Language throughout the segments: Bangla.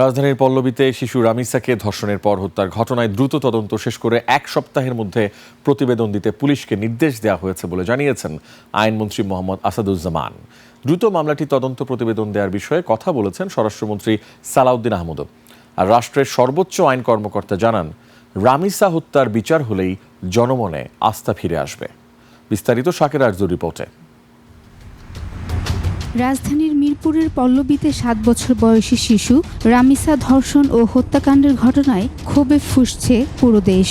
রাজধানীর পল্লবীতে শিশু রামিসাকে ধর্ষণের পর হত্যার ঘটনায় দ্রুত তদন্ত শেষ করে 1 সপ্তাহের মধ্যে প্রতিবেদন দিতে পুলিশকে নির্দেশ দেওয়া হয়েছে বলে জানিয়েছেন আইনমন্ত্রী মোহাম্মদ আসাদুজ্জামান। দ্রুত মামলাটি তদন্ত প্রতিবেদন দেওয়ার বিষয়ে কথা বলেছেন স্বরাষ্ট্রমন্ত্রী সালাউদ্দিন আহমদও। আর রাষ্ট্রের সর্বোচ্চ আইন কর্মকর্তা জানান, রামিসা হত্যার বিচার হলেই জনমনে আস্থা ফিরে আসবে। বিস্তারিত শাকের আরজুর রিপোর্টে। রাজধানীর মিরপুরের পল্লবীতে 7 বছর বয়সী শিশু রামিসা ধর্ষণ ও হত্যাকাণ্ডের ঘটনায় ক্ষোভে ফুঁসছে পুরো দেশ।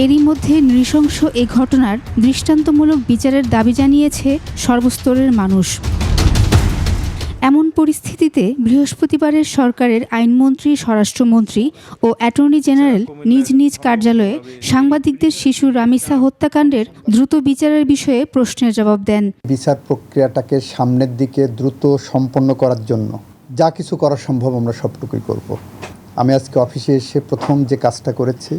এরই মধ্যে নৃশংস এ ঘটনার দৃষ্টান্তমূলক বিচারের দাবি জানিয়েছে সর্বস্তরের মানুষ। এমন পরিস্থিতিতে বৃহস্পতিবারের সরকারের আইনমন্ত্রী, স্বরাষ্ট্রমন্ত্রী ও অ্যাটর্নি জেনারেল নিজ নিজ কার্যালয়ে সাংবাদিকদের শিশু রামিসা হত্যাকাণ্ডের দ্রুত বিচারের বিষয়ে প্রশ্নের জবাব দেন। বিচার প্রক্রিয়াটাকে সামনের দিকে দ্রুত সম্পন্ন করার জন্য যা কিছু করা সম্ভব আমরা সবটুকুই করব। আমি আজকে অফিসে এসে প্রথম যে কাজটা করেছি,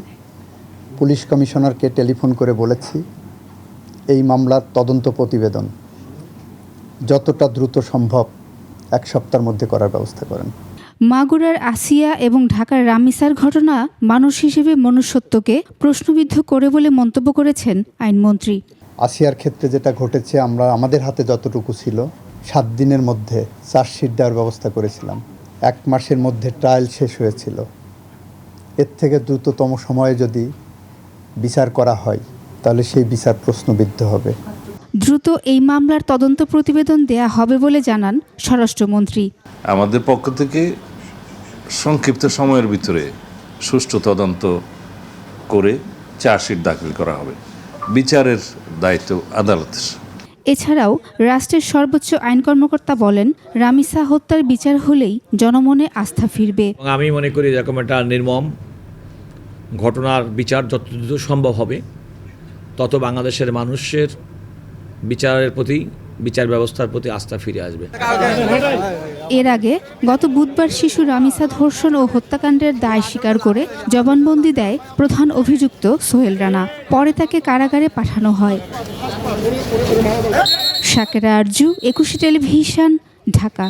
পুলিশ কমিশনারকে টেলিফোন করে বলেছি এই মামলার তদন্ত প্রতিবেদন যতটা দ্রুত সম্ভব 1 সপ্তাহের মধ্যে করার ব্যবস্থা করেন। মাগুরার আসিয়া এবং ঢাকার রামিসার ঘটনা মানুষ হিসেবে মনুষ্যত্বকে প্রশ্নবিদ্ধ করে বলে মন্তব্য করেছেন আইনমন্ত্রী। আসিয়ার ক্ষেত্রে যেটা ঘটেছে, আমরা আমাদের হাতে যতটুকু ছিল 7 দিনের মধ্যে চার্জশিট দেওয়ার ব্যবস্থা করেছিলাম। 1 মাসের মধ্যে ট্রায়াল শেষ হয়েছিল। এর থেকে দ্রুততম সময়ে যদি বিচার করা হয় তাহলে সেই বিচার প্রশ্নবিদ্ধ হবে। দ্রুত এই মামলার তদন্ত প্রতিবেদন দেয়া হবে বলে জানান স্বরাষ্ট্রমন্ত্রী। আমাদের পক্ষ থেকে সংক্ষিপ্ত সময়ের ভিতরে সুষ্ঠু তদন্ত করে চার্জশিট দাখিল করা হবে। বিচারের দায়িত্ব আদালতের। এছাড়াও রাষ্ট্রের সর্বোচ্চ আইন কর্মকর্তা বলেন, রামিসা হত্যার বিচার হলেই জনমনে আস্থা ফিরবে। আমি মনে করি এরকম একটা নির্মম ঘটনার বিচার যত দ্রুত সম্ভব হবে তত বাংলাদেশের মানুষের বিচারের প্রতি, বিচার ব্যবস্থার প্রতি আস্থা ফিরে আসবে। এর আগে গত বুধবার শিশু রামিসা ধর্ষণ ও হত্যাকাণ্ডের দায় স্বীকার করে জবানবন্দি দেয় প্রধান অভিযুক্ত সোহেল রানা। পরে তাকে কারাগারে পাঠানো হয়। শাকেরা আরজু, 21 টেলিভিশন, ঢাকা।